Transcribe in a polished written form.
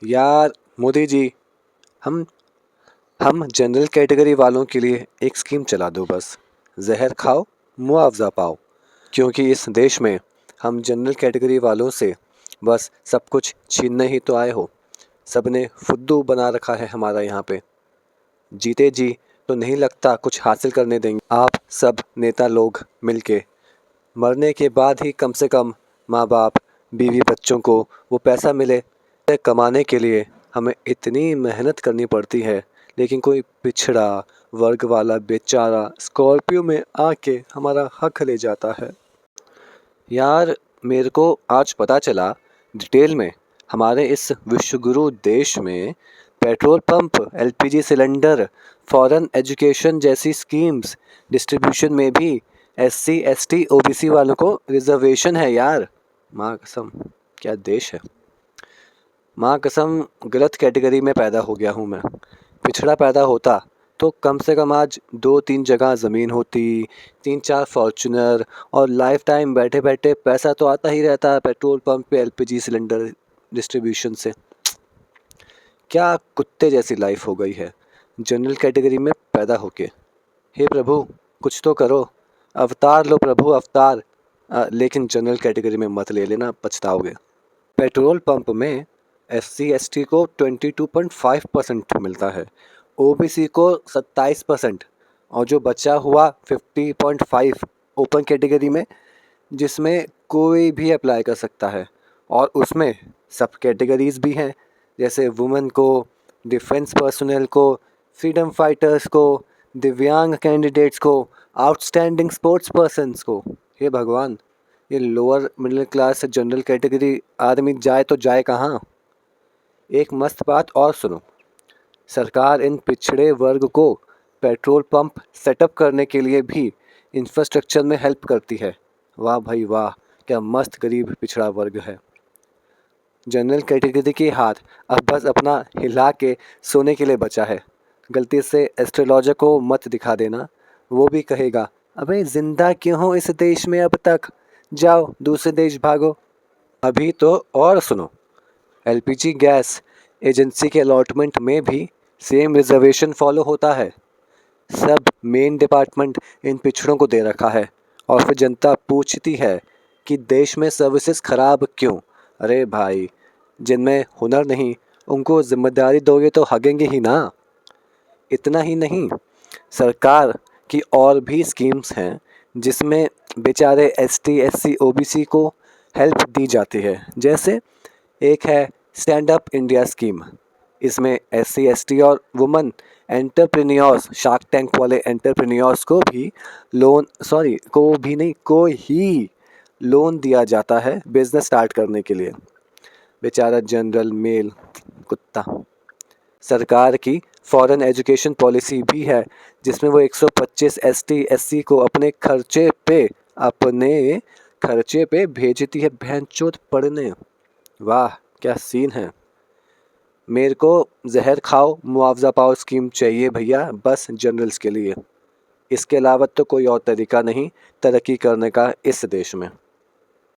यार मोदी जी, हम हम जनरल कैटेगरी वालों के लिए एक स्कीम चला दो बस। जहर खाओ, मुआवजा पाओ। क्योंकि इस देश में हम जनरल कैटेगरी वालों से बस सब कुछ छीनने ही तो आए हो। सबने फुद्दू बना रखा है हमारा यहाँ पे। जीते जी तो नहीं लगता कुछ हासिल करने देंगे आप सब नेता लोग मिलके। मरने के बाद ही कम से कम माँ बाप, बीवी बच्चों को वो पैसा मिले। कमाने के लिए हमें इतनी मेहनत करनी पड़ती है, लेकिन कोई पिछड़ा वर्ग वाला बेचारा स्कॉर्पियो में आके हमारा हक ले जाता है। यार, मेरे को आज पता चला डिटेल में, हमारे इस विश्वगुरु देश में petrol pump, LPG cylinder, foreign education जैसी स्कीम्स डिस्ट्रीब्यूशन में भी एससी एसटी ओबीसी वालों को रिजर्वेशन है यार। माँ कसम, क्या देश है। माँ कसम, गलत कैटेगरी में पैदा हो गया हूँ मैं। पिछड़ा पैदा होता तो कम से कम आज 2-3 जगह ज़मीन होती, 3-4 फॉर्च्यूनर, और लाइफ टाइम बैठे बैठे पैसा तो आता ही रहता है पेट्रोल पंप पे एलपीजी सिलेंडर डिस्ट्रीब्यूशन से। क्या कुत्ते जैसी लाइफ हो गई है जनरल कैटेगरी में पैदा होके। हे प्रभु, कुछ तो करो। अवतार लो प्रभु, अवतार। लेकिन जनरल कैटेगरी में मत ले लेना, पछताओगे। पेट्रोल पंप में एससी एसटी को 22.5% मिलता है, ओबीसी को 27%, और जो बचा हुआ 50.5 ओपन कैटेगरी में, जिसमें कोई भी अप्लाई कर सकता है। और उसमें सब कैटेगरीज भी हैं, जैसे वुमेन को, डिफेंस पर्सनल को, फ्रीडम फाइटर्स को, दिव्यांग कैंडिडेट्स को, आउटस्टैंडिंग स्पोर्ट्स पर्सन्स को। हे भगवान, ये lower middle class general category आदमी जाए तो जाए कहाँ। एक मस्त बात और सुनो, सरकार इन पिछड़े वर्ग को पेट्रोल पंप सेटअप करने के लिए भी इंफ्रास्ट्रक्चर में हेल्प करती है। वाह भाई वाह, क्या मस्त गरीब पिछड़ा वर्ग है। जनरल कैटेगरी के हाथ अब बस अपना हिला के सोने के लिए बचा है। गलती से एस्ट्रोलॉजर को मत दिखा देना, वो भी कहेगा अबे जिंदा क्यों हो इस देश में अब तक, जाओ दूसरे देश भागो। अभी तो और सुनो, एलपीजी गैस एजेंसी के अलॉटमेंट में भी सेम रिजर्वेशन फॉलो होता है। सब मेन डिपार्टमेंट इन पिछड़ों को दे रखा है, और फिर जनता पूछती है कि देश में सर्विसेज खराब क्यों। अरे भाई, जिनमें हुनर नहीं उनको जिम्मेदारी दोगे तो हगेंगे ही ना। इतना ही नहीं, सरकार की और भी स्कीम्स हैं जिसमें बेचारे एसटी एससी ओबीसी को हेल्प दी जाती है। जैसे एक है स्टैंड अप इंडिया स्कीम। इसमें एससी एसटी और वुमेन एंटरप्रेन्योर्स, शार्क टैंक वाले एंटरप्रेन्योर्स को भी लोन, सॉरी को भी नहीं, को ही लोन दिया जाता है बिजनेस स्टार्ट करने के लिए। बेचारा जनरल मेल कुत्ता। सरकार की फॉरेन एजुकेशन पॉलिसी भी है, जिसमें वो 125 एसटी एससी को अपने खर्चे पे भेजती है बहनचोद पढ़ने। वाह, क्या सीन है। मेरे को जहर खाओ मुआवजा पाओ स्कीम चाहिए भैया, बस जनरल्स के लिए। इसके अलावा तो कोई और तरीका नहीं तरक्की करने का इस देश में।